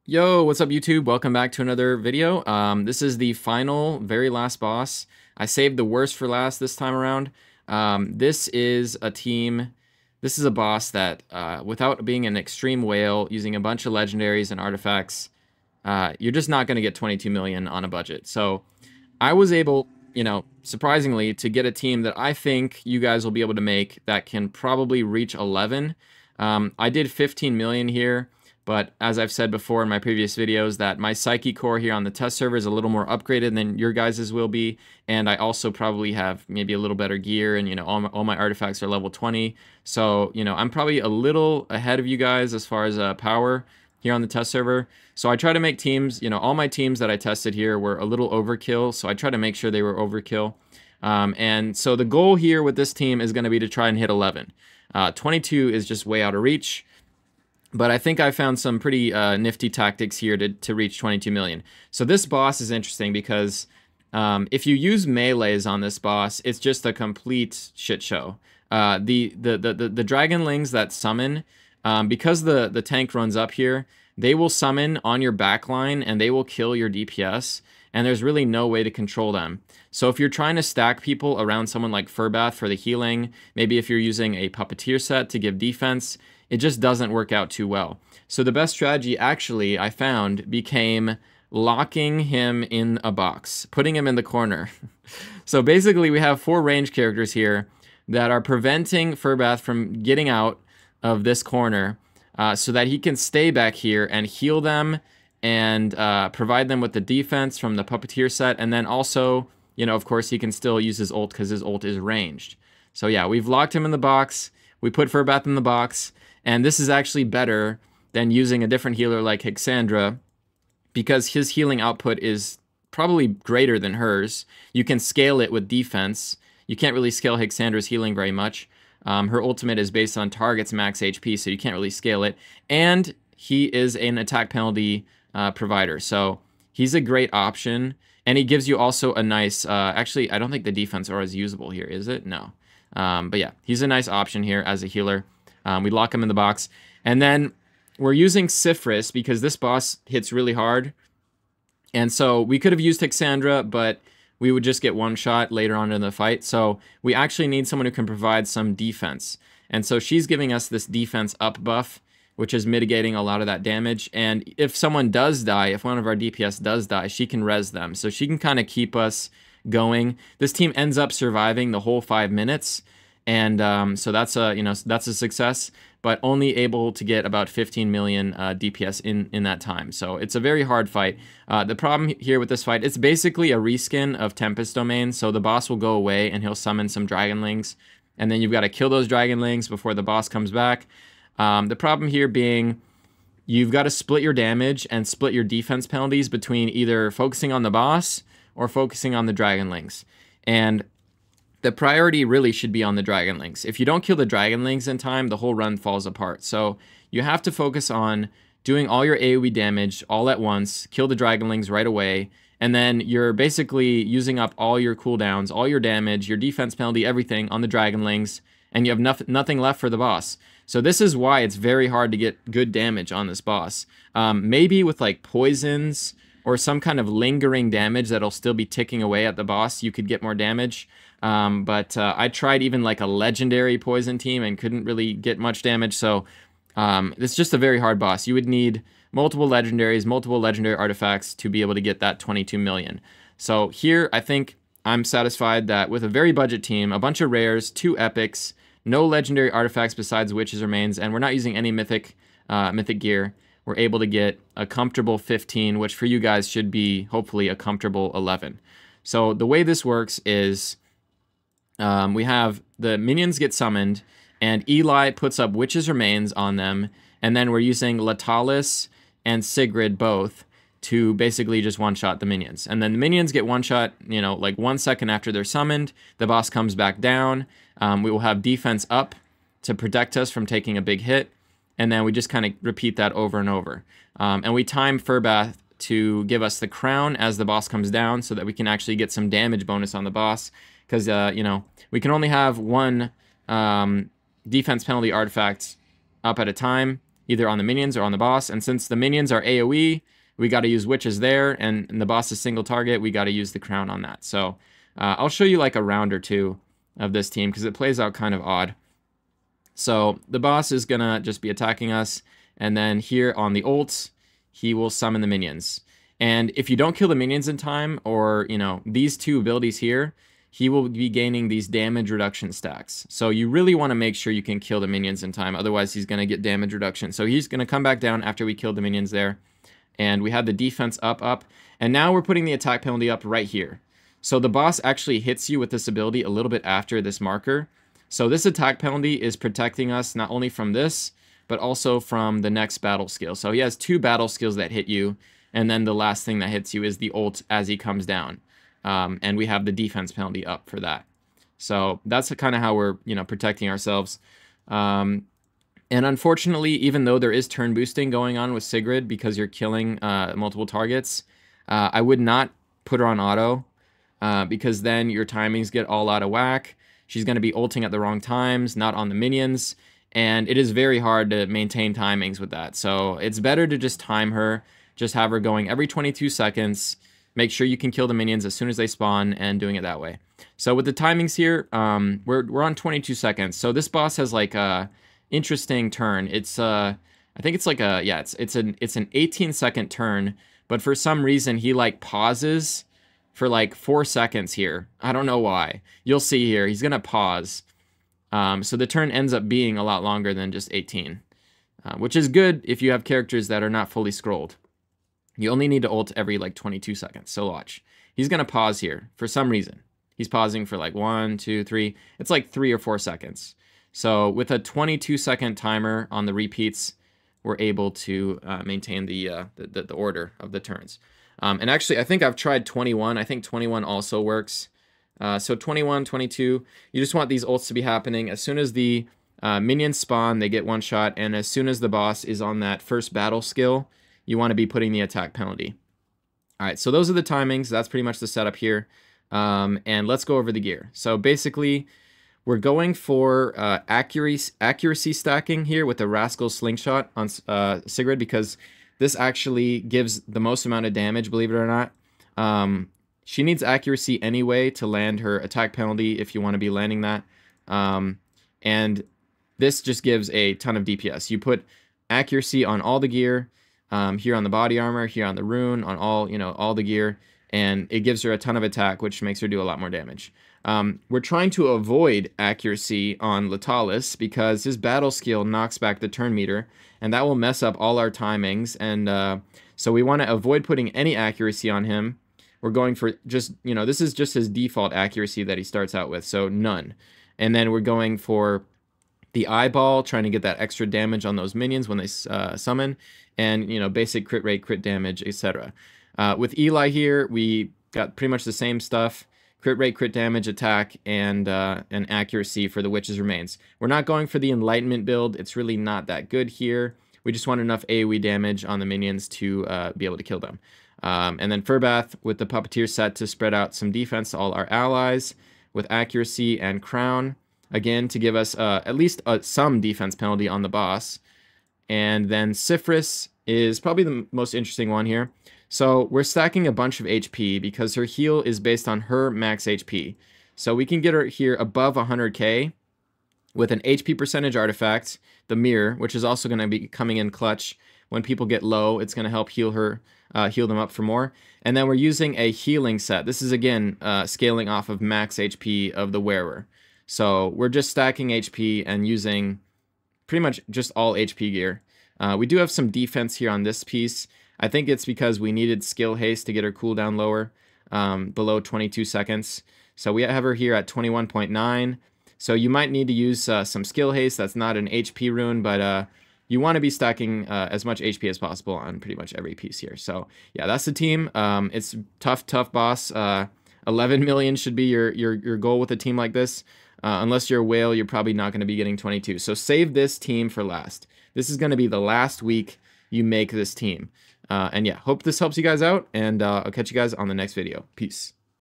Yo, what's up YouTube? Welcome back to another video. This is the final, very last boss. I saved the worst for last this time around. This is a boss that, without being an extreme whale, using a bunch of legendaries and artifacts, you're just not going to get 22 million on a budget. So I was able, surprisingly, to get a team that I think you guys will be able to make that can probably reach 11. I did 15 million here. But as I've said before in my previous videos, that my Psyche core here on the test server is a little more upgraded than your guys's will be. And I also probably have maybe a little better gear, and all my artifacts are level 20. So, I'm probably a little ahead of you guys as far as power here on the test server. So I try to make teams, all my teams that I tested here were a little overkill. So I try to make sure they were overkill. And so the goal here with this team is going to be to try and hit 11. 22 is just way out of reach. But I think I found some pretty nifty tactics here to reach 22 million. So this boss is interesting because if you use melees on this boss, it's just a complete shit show. The dragonlings that summon, because the tank runs up here, they will summon on your backline and they will kill your DPS. And there's really no way to control them. So if you're trying to stack people around someone like Furbath for the healing, maybe if you're using a Puppeteer set to give defense, it just doesn't work out too well. So the best strategy actually I found became locking him in a box, putting him in the corner. So basically we have 4 range characters here that are preventing Furbath from getting out of this corner so that he can stay back here and heal them and provide them with the defense from the Puppeteer set. And then also, of course, he can still use his ult because his ult is ranged. So yeah, we've locked him in the box. We put Furbath in the box. And this is actually better than using a different healer like Hexandra because his healing output is probably greater than hers. You can scale it with defense. You can't really scale Hexandra's healing very much. Her ultimate is based on target's max HP, so you can't really scale it. And he is an attack penalty provider, so he's a great option. And he gives you also a nice... actually, I don't think the defense aura is usable here, is it? No. But yeah, he's a nice option here as a healer. We lock him in the box. And then we're using Sifris because this boss hits really hard. And so we could have used Hexandra, but we would just get one shot later on in the fight. So we actually need someone who can provide some defense. And so she's giving us this defense up buff, which is mitigating a lot of that damage. And if someone does die, if one of our DPS does die, she can res them. So she can kind of keep us going. This team ends up surviving the whole 5 minutes. And so that's a success, but only able to get about 15 million DPS in that time. So it's a very hard fight. The problem here with this fight, it's basically a reskin of Tempest Domain. So the boss will go away and he'll summon some Dragonlings. And then you've got to kill those Dragonlings before the boss comes back. The problem here being you've got to split your damage and split your defense penalties between either focusing on the boss or focusing on the Dragonlings. And the priority really should be on the Dragonlings. If you don't kill the Dragonlings in time, the whole run falls apart. So you have to focus on doing all your AoE damage all at once, kill the Dragonlings right away, and then you're basically using up all your cooldowns, all your damage, your defense penalty, everything on the Dragonlings, and you have nothing left for the boss. So this is why it's very hard to get good damage on this boss. Maybe with like poisons or some kind of lingering damage that'll still be ticking away at the boss, you could get more damage. But I tried even like a legendary poison team and couldn't really get much damage. So it's just a very hard boss. You would need multiple legendaries, multiple legendary artifacts to be able to get that 22 million. So here I think I'm satisfied that with a very budget team, a bunch of rares, 2 epics, no legendary artifacts besides Witch's Remains, and we're not using any mythic gear, we're able to get a comfortable 15, which for you guys should be hopefully a comfortable 11. So the way this works is we have the minions get summoned, and Eli puts up Witch's Remains on them, and then we're using Latalis and Sigrid both to basically just one-shot the minions. And then the minions get one-shot, like 1 second after they're summoned. The boss comes back down. We will have defense up to protect us from taking a big hit. And then we just kind of repeat that over and over. And we time Furbath to give us the crown as the boss comes down so that we can actually get some damage bonus on the boss. Because, we can only have one defense penalty artifact up at a time. either on the minions or on the boss. And since the minions are AoE, we got to use witches there, and the boss is single target, we got to use the crown on that. So I'll show you like a round or two of this team because it plays out kind of odd. So the boss is gonna just be attacking us, and then here on the ult, he will summon the minions. And if you don't kill the minions in time, or these two abilities here, he will be gaining these damage reduction stacks. So you really want to make sure you can kill the minions in time, otherwise he's gonna get damage reduction. So he's gonna come back down after we kill the minions there, and we have the defense up, and now we're putting the attack penalty up right here. So the boss actually hits you with this ability a little bit after this marker. So this attack penalty is protecting us not only from this, but also from the next battle skill. So he has 2 battle skills that hit you, and then the last thing that hits you is the ult as he comes down. And we have the defense penalty up for that. So that's kind of how we're, protecting ourselves. And unfortunately, even though there is turn boosting going on with Sigrid because you're killing multiple targets, I would not put her on auto because then your timings get all out of whack. She's going to be ulting at the wrong times, not on the minions, and it is very hard to maintain timings with that. So it's better to just time her, just have her going every 22 seconds, make sure you can kill the minions as soon as they spawn, and doing it that way. So with the timings here, we're on 22 seconds. So this boss has like a interesting turn. It's I think it's like it's an 18-second turn, but for some reason he like pauses for like 4 seconds here. I don't know why. You'll see here. He's going to pause. So the turn ends up being a lot longer than just 18, which is good if you have characters that are not fully scrolled. You only need to ult every like 22 seconds. So watch. He's going to pause here for some reason. He's pausing for like 1, 2, 3. It's like 3 or 4 seconds. So with a 22-second timer on the repeats, we're able to maintain the order of the turns. And actually, I think I've tried 21. I think 21 also works. So 21, 22, you just want these ults to be happening. As soon as the minions spawn, they get 1 shot. And as soon as the boss is on that first battle skill, you want to be putting the attack penalty. All right, so those are the timings. That's pretty much the setup here. And let's go over the gear. So basically, we're going for accuracy stacking here with the Rascal Slingshot on Sigrid because this actually gives the most amount of damage, believe it or not. She needs accuracy anyway to land her attack penalty if you want to be landing that. And this just gives a ton of DPS. You put accuracy on all the gear, here on the body armor, here on the rune, on all the gear, and it gives her a ton of attack, which makes her do a lot more damage. We're trying to avoid accuracy on Latalis because his battle skill knocks back the turn meter, and that will mess up all our timings. And so we want to avoid putting any accuracy on him. We're going for just, this is just his default accuracy that he starts out with, so none. And then we're going for the eyeball, trying to get that extra damage on those minions when they summon, and, basic crit rate, crit damage, etc. With Eli here, we got pretty much the same stuff. Crit rate, crit damage, attack, and accuracy for the Witch's Remains. We're not going for the Enlightenment build. It's really not that good here. We just want enough AoE damage on the minions to be able to kill them. And then Furbath with the Puppeteer set to spread out some defense to all our allies with accuracy and crown. Again, to give us at least some defense penalty on the boss. And then Sifris is probably the most interesting one here. So we're stacking a bunch of HP because her heal is based on her max HP. So we can get her here above 100k with an HP percentage artifact, the Mirror, which is also going to be coming in clutch. When people get low, it's going to help heal them up for more. And then we're using a healing set. This is, again, scaling off of max HP of the wearer. So we're just stacking HP and using pretty much just all HP gear. We do have some defense here on this piece. I think it's because we needed skill haste to get her cooldown lower, below 22 seconds. So we have her here at 21.9. So you might need to use some skill haste. That's not an HP rune, but you want to be stacking as much HP as possible on pretty much every piece here. So yeah, that's the team. It's tough boss. 11 million should be your goal with a team like this. Unless you're a whale, you're probably not going to be getting 22. So save this team for last. This is going to be the last week you make this team. And yeah, hope this helps you guys out, and I'll catch you guys on the next video. Peace.